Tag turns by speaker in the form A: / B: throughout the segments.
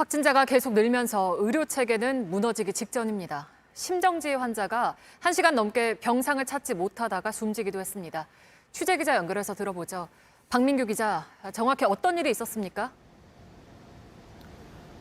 A: 확진자가 계속 늘면서 의료 체계는 무너지기 직전입니다. 심정지 환자가 1시간 넘게 병상을 찾지 못하다가 숨지기도 했습니다. 취재 기자 연결해서 들어보죠. 박민규 기자, 정확히 어떤 일이 있었습니까?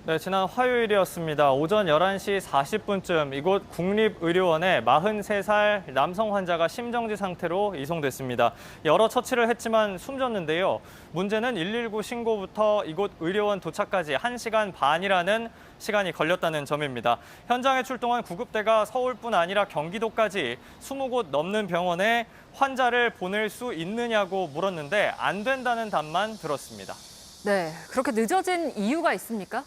B: 네, 지난 화요일이었습니다. 오전 11시 40분쯤 이곳 국립의료원에 43살 남성 환자가 심정지 상태로 이송됐습니다. 여러 처치를 했지만 숨졌는데요. 문제는 119 신고부터 이곳 의료원 도착까지 1시간 반이라는 시간이 걸렸다는 점입니다. 현장에 출동한 구급대가 서울뿐 아니라 경기도까지 20곳 넘는 병원에 환자를 보낼 수 있느냐고 물었는데 안 된다는 답만 들었습니다.
A: 네, 그렇게 늦어진 이유가 있습니까?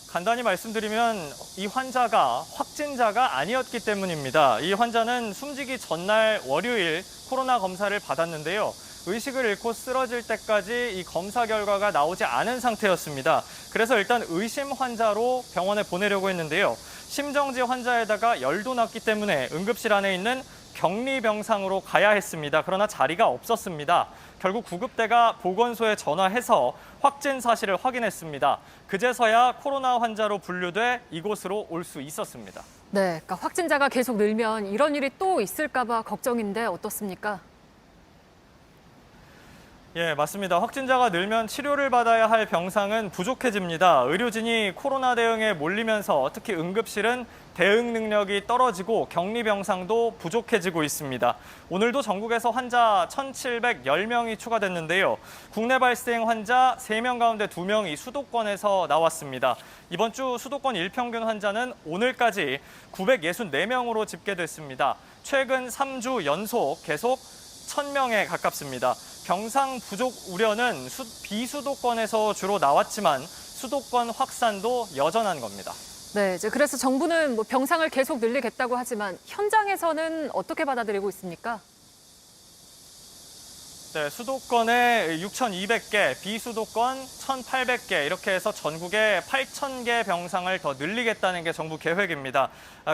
B: 간단히 말씀드리면 이 환자가 확진자가 아니었기 때문입니다. 이 환자는 숨지기 전날 월요일 코로나 검사를 받았는데요. 의식을 잃고 쓰러질 때까지 이 검사 결과가 나오지 않은 상태였습니다. 그래서 일단 의심 환자로 병원에 보내려고 했는데요. 심정지 환자에다가 열도 났기 때문에 응급실 안에 있는 격리병상으로 가야 했습니다. 그러나 자리가 없었습니다. 결국 구급대가 보건소에 전화해서 확진 사실을 확인했습니다. 그제서야 코로나 환자로 분류돼 이곳으로 올 수 있었습니다.
A: 네, 그러니까 확진자가 계속 늘면 이런 일이 또 있을까 봐 걱정인데 어떻습니까?
B: 예, 맞습니다. 확진자가 늘면 치료를 받아야 할 병상은 부족해집니다. 의료진이 코로나 대응에 몰리면서 특히 응급실은 대응 능력이 떨어지고 격리 병상도 부족해지고 있습니다. 오늘도 전국에서 환자 1,710명이 추가됐는데요. 국내 발생 환자 3명 가운데 2명이 수도권에서 나왔습니다. 이번 주 수도권 일평균 환자는 오늘까지 964명으로 집계됐습니다. 최근 3주 연속 계속 1,000명에 가깝습니다. 병상 부족 우려는 비수도권에서 주로 나왔지만 수도권 확산도 여전한 겁니다.
A: 네, 그래서 정부는 병상을 계속 늘리겠다고 하지만 현장에서는 어떻게 받아들이고 있습니까?
B: 네, 수도권에 6,200개, 비수도권 1,800개 이렇게 해서 전국에 8,000개 병상을 더 늘리겠다는 게 정부 계획입니다.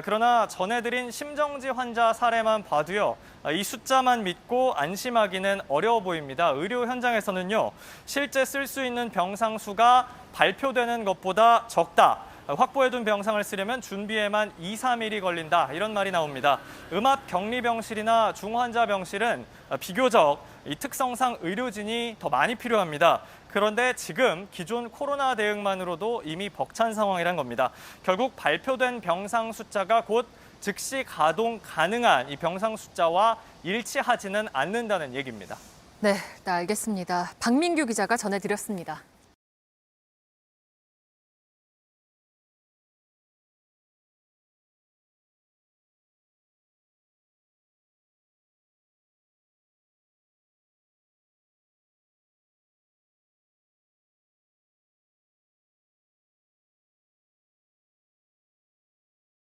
B: 그러나 전해드린 심정지 환자 사례만 봐도요. 이 숫자만 믿고 안심하기는 어려워 보입니다. 의료 현장에서는요. 실제 쓸 수 있는 병상 수가 발표되는 것보다 적다. 확보해둔 병상을 쓰려면 준비에만 2, 3일이 걸린다. 이런 말이 나옵니다. 음압 격리병실이나 중환자 병실은 비교적 이 특성상 의료진이 더 많이 필요합니다. 그런데 지금 기존 코로나 대응만으로도 이미 벅찬 상황이란 겁니다. 결국 발표된 병상 숫자가 곧 즉시 가동 가능한 이 병상 숫자와 일치하지는 않는다는 얘기입니다.
A: 네, 알겠습니다. 박민규 기자가 전해드렸습니다.